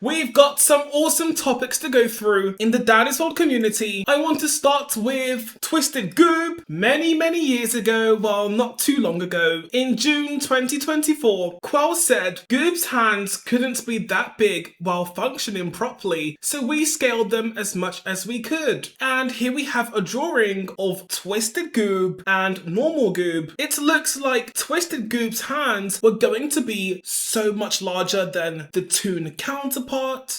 We've got some awesome topics to go through in the Dandy's World community. I want to start with Twisted Goop. Many years ago, well, not too long ago, in June 2024, Quell said Goop's hands couldn't be that big while functioning properly, so we scaled them as much as we could. And here we have a drawing of Twisted Goop and normal Goop. It looks like Twisted Goop's hands were going to be so much larger than the toon counterpart.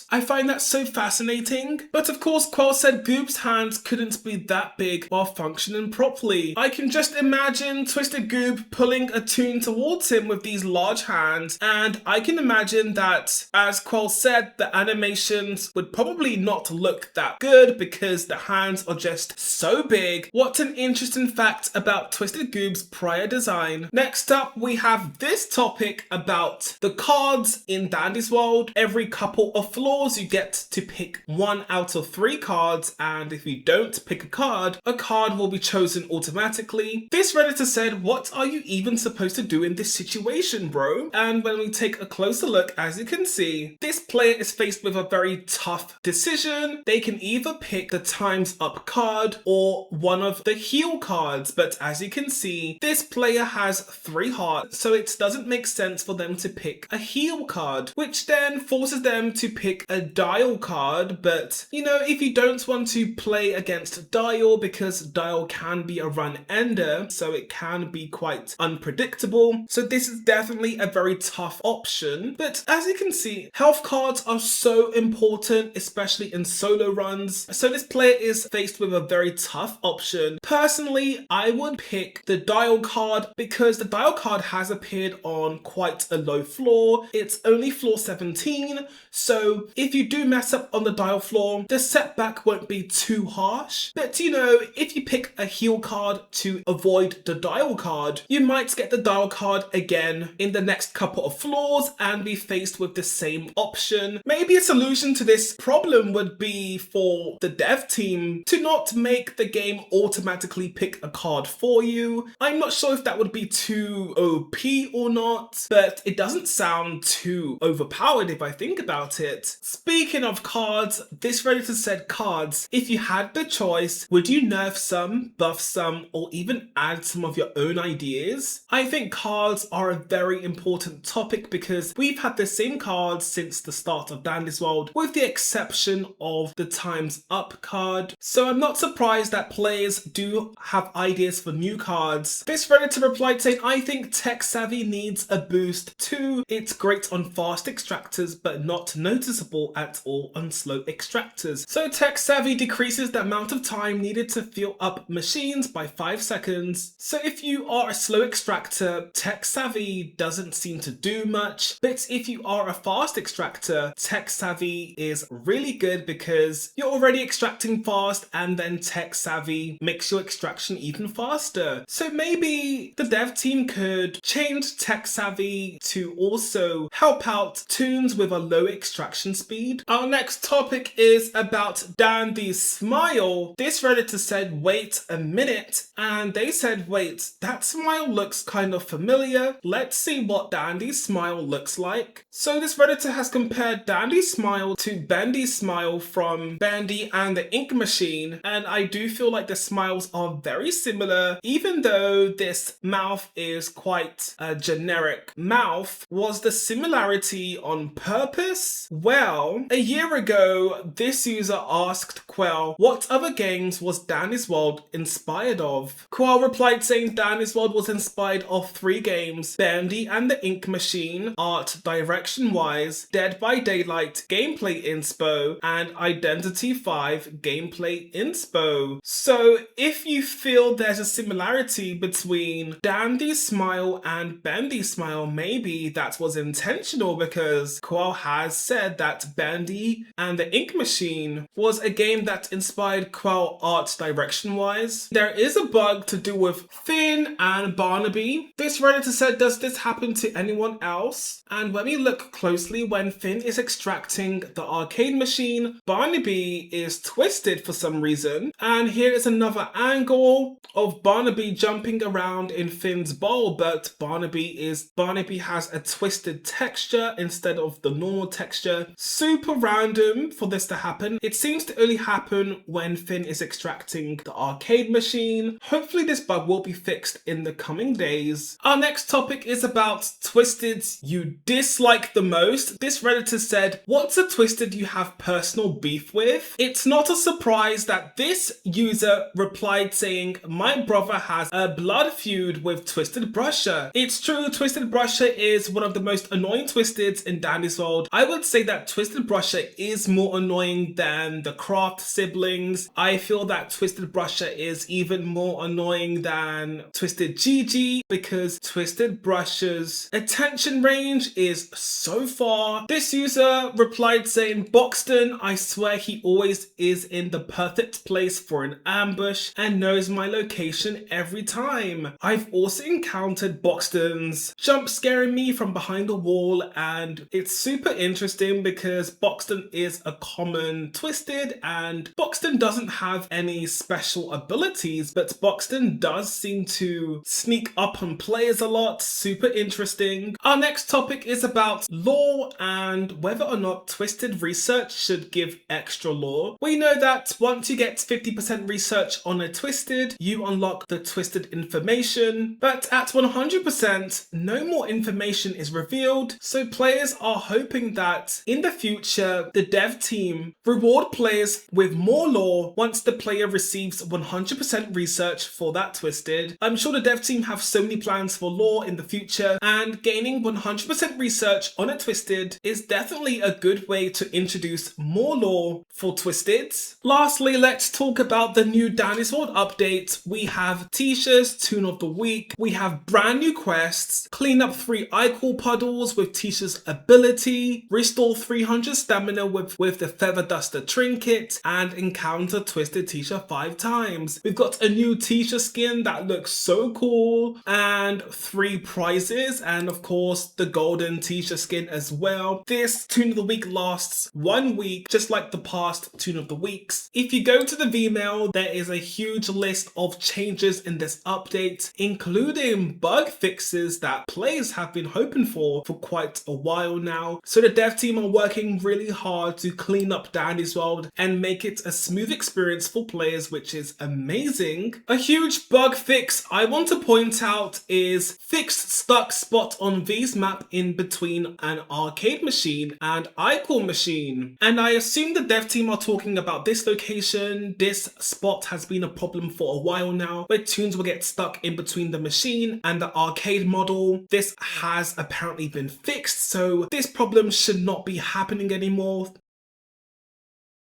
I find that so fascinating. But of course, Quell said Goop's hands couldn't be that big while functioning properly. I can just imagine Twisted Goop pulling a toon towards him with these large hands, and I can imagine that, as Quell said, the animations would probably not look that good because the hands are just so big. What an interesting fact about Twisted Goop's prior design. Next up, we have this topic about the cards in Dandy's World. Every couple of floors you get to pick 1 out of 3 cards, and if you don't pick a card will be chosen automatically. This Redditor said, what are you even supposed to do in this situation, bro? And when we take a closer look, as you can see, this player is faced with a very tough decision. They can either pick the Time's Up card or one of the heal cards, but as you can see, this player has 3 hearts, so it doesn't make sense for them to pick a heal card, which then forces them to pick a dial card. But you know, if you don't want to play against dial, because dial can be a run ender, so it can be quite unpredictable, so this is definitely a very tough option. But as you can see, health cards are so important, especially in solo runs, so this player is faced with a very tough option. Personally, I would pick the dial card because the dial card has appeared on quite a low floor. It's only floor 17, so if you do mess up on the dial floor, the setback won't be too harsh. But you know, if you pick a heal card to avoid the dial card, you might get the dial card again in the next couple of floors and be faced with the same option. Maybe a solution to this problem would be for the dev team to not make the game automatically pick a card for you. I'm not sure if that would be too OP or not, but it doesn't sound too overpowered if I think about it. Speaking of cards, this Redditor said cards. If you had the choice, would you nerf some, buff some, or even add some of your own ideas? I think cards are a very important topic because we've had the same cards since the start of Dandy's World, with the exception of the Time's Up card. So I'm not surprised that players do have ideas for new cards. This Redditor replied saying, I think Tech Savvy needs a boost too. It's great on fast extractors, but not noticeable at all on slow extractors. So Tech Savvy decreases the amount of time needed to fill up machines by 5 seconds. So if you are a slow extractor, Tech Savvy doesn't seem to do much. But if you are a fast extractor, Tech Savvy is really good because you're already extracting fast, and then Tech Savvy makes your extraction even faster. So maybe the dev team could change Tech Savvy to also help out toons with a low extraction speed. Our next topic is about Dandy's smile. This Redditor said, wait a minute, and they said, wait, that smile looks kind of familiar. Let's see what Dandy's smile looks like. So this Redditor has compared Dandy's smile to Bendy's smile from Bendy and the Ink Machine, and I do feel like the smiles are very similar, even though this mouth is quite a generic mouth. Was the similarity on purpose? Well, a year ago, this user asked Quell, what other games was Dandy's World inspired of? Quell replied saying Dandy's World was inspired of 3 games, Bendy and the Ink Machine, art direction wise, Dead by Daylight gameplay inspo, and Identity 5 gameplay inspo. So if you feel there's a similarity between Dandy's smile and Bendy's smile, maybe that was intentional, because Quell has said that Bendy and the Ink Machine was a game that inspired Quell art direction wise. There is a bug to do with Finn and Barnaby. This Redditor said, does this happen to anyone else? And when we look closely, when Finn is extracting the arcade machine, Barnaby is twisted for some reason. And here is another angle of Barnaby jumping around in Finn's bowl, but Barnaby has a twisted texture instead of the normal texture texture. Super random for this to happen. It seems to only happen when Finn is extracting the arcade machine. Hopefully this bug will be fixed in the coming days. Our next topic is about Twisteds you dislike the most. This Redditor said, what's a Twisted you have personal beef with? It's not a surprise that this user replied saying, my brother has a blood feud with Twisted Brusher. It's true, Twisted Brusher is one of the most annoying Twisteds in Dandy's World. I would say that Twisted Brusher is more annoying than the Craft siblings. I feel that Twisted Brusher is even more annoying than Twisted Gigi because Twisted Brusher's attention range is so far. This user replied saying, Boxton, I swear he always is in the perfect place for an ambush and knows my location every time. I've also encountered Boxton's jump scaring me from behind a wall, and it's super interesting because Boxton is a common Twisted and Boxton doesn't have any special abilities, but Boxton does seem to sneak up on players a lot. Super interesting. Our next topic is about lore and whether or not Twisted research should give extra lore. We know that once you get 50% research on a Twisted, you unlock the Twisted information, but at 100%, no more information is revealed, so players are hoping that in the future, the dev team reward players with more lore once the player receives 100% research for that Twisted. I'm sure the dev team have so many plans for lore in the future, and gaining 100% research on a Twisted is definitely a good way to introduce more lore for Twisteds. Lastly, let's talk about the new Dandy's World update. We have Tisha's Toon of the Week, we have brand new quests, clean up 3 iCall puddles with Tisha's ability, restore 300 stamina with the Feather Duster trinket, and encounter Twisted Tisha 5 times. We've got a new Tisha skin that looks so cool, and 3 prizes, and of course the golden Tisha skin as well. This Toon of the Week lasts 1 week, just like the past Toon of the Weeks. If you go to the Vmail, there is a huge list of changes in this update, including bug fixes that players have been hoping for quite a while now. So the dev team are working really hard to clean up Dandy's World and make it a smooth experience for players, which is amazing. A huge bug fix I want to point out is fixed stuck spot on V's map in between an arcade machine and iCall machine. And I assume the dev team are talking about this location. This spot has been a problem for a while now, where toons will get stuck in between the machine and the arcade model. This has apparently been fixed, so this problem should not be happening anymore.